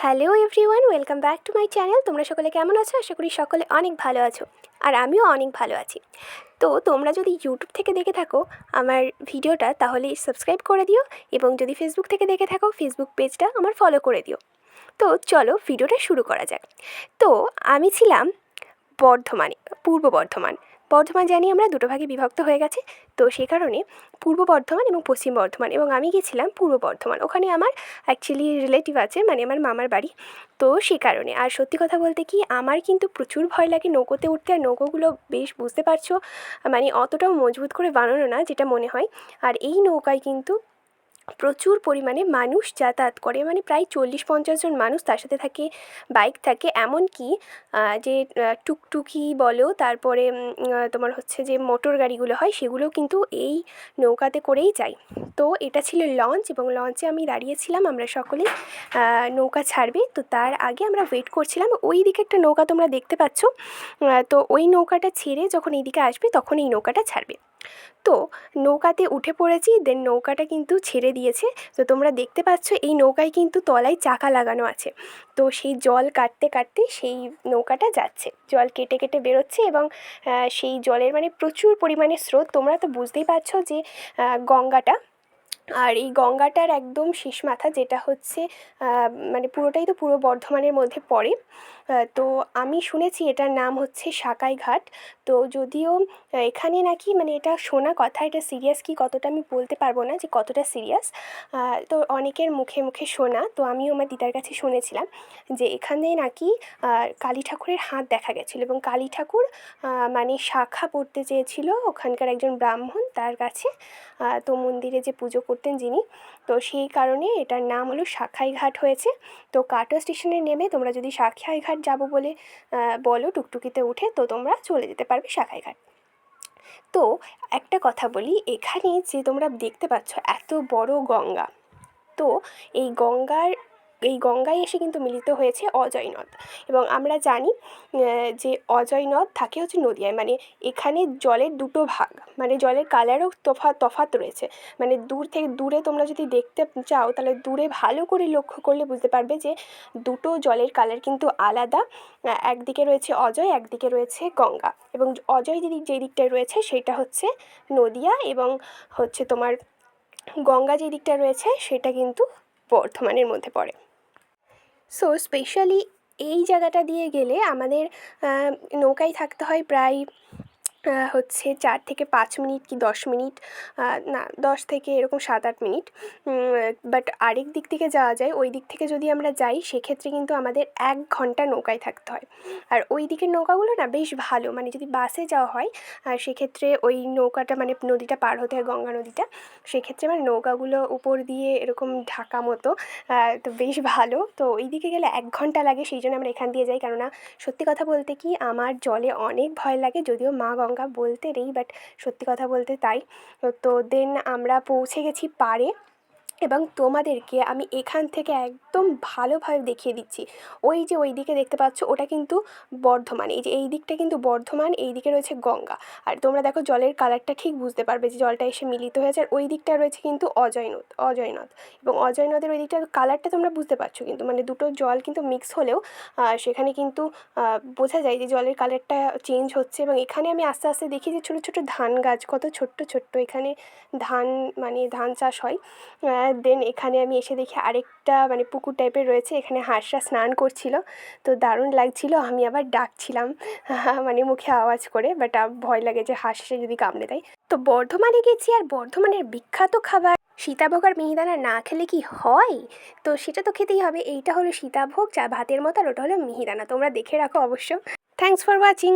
Hello everyone, welcome back to my channel. তোমরা সকলে কেমন আছো? আশা করি সকলে অনেক ভালো আছো, আর আমিও অনেক ভালো আছি। তো তোমরা যদি ইউটিউব থেকে দেখে থাকো আমার ভিডিওটা, তাহলে সাবস্ক্রাইব করে দিও, এবং যদি ফেসবুক থেকে দেখে থাকো ফেসবুক পেজটা আমার ফলো করে দিও। তো চলো ভিডিওটা শুরু করা যাক। তো আমি ছিলাম বর্ধমানে, পূর্ব বর্ধমান। বর্ধমান জানি আমরা দুটো ভাগে বিভক্ত হয়ে গেছে, তো সে কারণে পূর্ব বর্ধমান এবং পশ্চিম বর্ধমান, এবং আমি গেছিলাম পূর্ব বর্ধমান। ওখানে আমার অ্যাকচুয়ালি রিলেটিভ আছে, মানে আমার মামার বাড়ি। তো সে কারণে, আর সত্যি কথা বলতে কি, আমার কিন্তু প্রচুর ভয় লাগে নৌকোতে উঠতে। আর নৌকোগুলো বেশ, বুঝতে পারছো, মানে অতটাও মজবুত করে বানানো না যেটা মনে হয়। আর এই নৌকায় কিন্তু প্রচুর পরিমাণে মানুষ যাতায়াত করে, মানে প্রায় 40-50 জন মানুষ, তার সাথে থাকে বাইক থাকে, এমনকি যে টুকটুকি বলো, তারপরে তোমার হচ্ছে যে মোটর গাড়িগুলো হয়, সেগুলোও কিন্তু এই নৌকাতে করেই যায়। তো এটা ছিল লঞ্চ, এবং লঞ্চে আমি দাঁড়িয়েছিলাম। আমরা সকলেই নৌকা ছাড়বে, তো তার আগে আমরা ওয়েট করছিলাম। ওই দিকে একটা নৌকা তোমরা দেখতে পাচ্ছ, তো ওই নৌকাটা ছেড়ে যখন এইদিকে আসবে তখন এই নৌকাটা ছাড়বে। তো নৌকাতে উঠে পড়েছি, দেন নৌকাটা কিন্তু ছেড়ে দিয়েছে। তো তোমরা দেখতে পাচ্ছ এই নৌকায় কিন্তু তলায় চাকা লাগানো আছে। তো সেই জল কাটতে কাটতে সেই নৌকাটা যাচ্ছে, জল কেটে কেটে বেরোচ্ছে, এবং সেই জলের মানে প্রচুর পরিমাণে স্রোত। তোমরা তো বুঝতেই পারছো যে গঙ্গাটা, আর এই গঙ্গাটার একদম শেষ মাথা যেটা হচ্ছে মানে পুরোটাই তো পূর্ব বর্ধমানের মধ্যে পড়ে। তো আমি শুনেছি এটার নাম হচ্ছে সাকাই ঘাট। তো যদিও এখানে নাকি, মানে এটা শোনা কথা, এটা সিরিয়াস কি কতটা আমি বলতে পারবো না যে কতটা সিরিয়াস। তো অনেকের মুখে মুখে শোনা, তো আমিও আমার দিদার কাছে শুনেছিলাম যে এখানে নাকি কালী ঠাকুরের হাত দেখা গেছিলো, এবং কালী ঠাকুর মানে শাখা পড়তে চেয়েছিল ওখানকার একজন ব্রাহ্মণ তার কাছে। তো মন্দিরে যে পুজো করতেন যিনি, তো সেই কারণে এটার নাম হলো সাখাই ঘাট হয়েছে। তো কাটোয়া স্টেশনে নেমে তোমরা যদি সাখাই ঘাট যাবো বলে বলো টুকটুকিতে উঠে, তো তোমরা চলে যেতে পারবে সাখাই ঘাট। তো একটা কথা বলি, এখানে যে তোমরা দেখতে পাচ্ছ এত বড় গঙ্গা, তো এই গঙ্গায় এসে কিন্তু মিলিত হয়েছে অজয় নদ। এবং আমরা জানি যে অজয় নদ থাকে হচ্ছে নদিয়ায়। মানে এখানে জলের দুটো ভাগ, মানে জলের কালারও তফাৎ রয়েছে। মানে দূরে তোমরা যদি দেখতে চাও, তাহলে দূরে ভালো করে লক্ষ্য করলে বুঝতে পারবে যে দুটো জলের কালার কিন্তু আলাদা। একদিকে রয়েছে অজয়, একদিকে রয়েছে গঙ্গা। এবং অজয় যে দিকটায় রয়েছে সেটা হচ্ছে নদিয়া, এবং হচ্ছে তোমার গঙ্গা যে দিকটা রয়েছে সেটা কিন্তু বর্ধমানের মধ্যে পড়ে। সো স্পেশালি এই জায়গাটা দিয়ে গেলে আমাদের নৌকায় থাকতে হয় প্রায় হচ্ছে 4 থেকে 5 মিনিট কি 10 মিনিট, না 10 থেকে এরকম 7-8 মিনিট। বাট আরেক দিক থেকে যাওয়া যায়, ওই দিক থেকে যদি আমরা যাই সেক্ষেত্রে কিন্তু আমাদের 1 ঘন্টা নৌকায় থাকতে হয়। আর ওই দিকের নৌকাগুলো না বেশ ভালো, মানে যদি বাসে যাওয়া হয় সেক্ষেত্রে ওই নৌকাটা, মানে নদীটা পার হতে হয়, গঙ্গা নদীটা, সেক্ষেত্রে মানে নৌকাগুলো উপর দিয়ে এরকম ঢাকা মতো, তো বেশ ভালো। তো ওই দিকে গেলে 1 ঘন্টা লাগে, সেই জন্য আমরা এখান দিয়ে যাই। কেননা সত্যি কথা বলতে কি, আমার জলে অনেক ভয় লাগে, যদিও মা গঙ্গা বলতে নেই, বাট সত্যি কথা বলতে তাই। তো দেন আমরা পৌঁছে গেছি পাড়ে, এবং তোমাদেরকে আমি এখান থেকে একদম ভালোভাবে দেখিয়ে দিচ্ছি। ওই যে ওই দিকে দেখতে পাচ্ছ, ওটা কিন্তু বর্ধমান। এই যে এই দিকটা কিন্তু বর্ধমান, এই দিকে রয়েছে গঙ্গা। আর তোমরা দেখো জলের কালারটা ঠিক বুঝতে পারবে যে জলটা এসে মিলিত হয়েছে। আর ওই দিকটা রয়েছে কিন্তু অজয় নদ, এবং অজয় নদের ওই দিকটার কালারটা তোমরা বুঝতে পারছো কিন্তু, মানে দুটো জল কিন্তু মিক্স হলেও সেখানে কিন্তু বোঝা যায় যে জলের কালারটা চেঞ্জ হচ্ছে। এবং এখানে আমি আস্তে আস্তে দেখি যে ছোটো ছোটো ধান গাছ, কত ছোট্ট ছোট্ট এখানে ধান, মানে ধান চাষ হয়। দেন এখানে আমি এসে দেখি আরেকটা মানে পুকুর টাইপের রয়েছে, এখানে হাঁসরা স্নান করছিল। তো দারুণ লাগছিল। আমি আবার ডাকছিলাম মানে মুখে আওয়াজ করে, বাট ভয় লাগে যে হাঁসে যদি কামড়ে দেয়। তো বর্ধমানে গেছি, আর বর্ধমানের বিখ্যাত খাবার সীতাভোগ আর মিহিদানা না খেলে কি হয়? তো সেটা তো খেতেই হবে। এইটা হলো সীতাভোগ, চা ভাতের মতো, আর ওটা হলো মিহিদানা। তোমরা দেখে রাখো অবশ্য। Thanks for watching.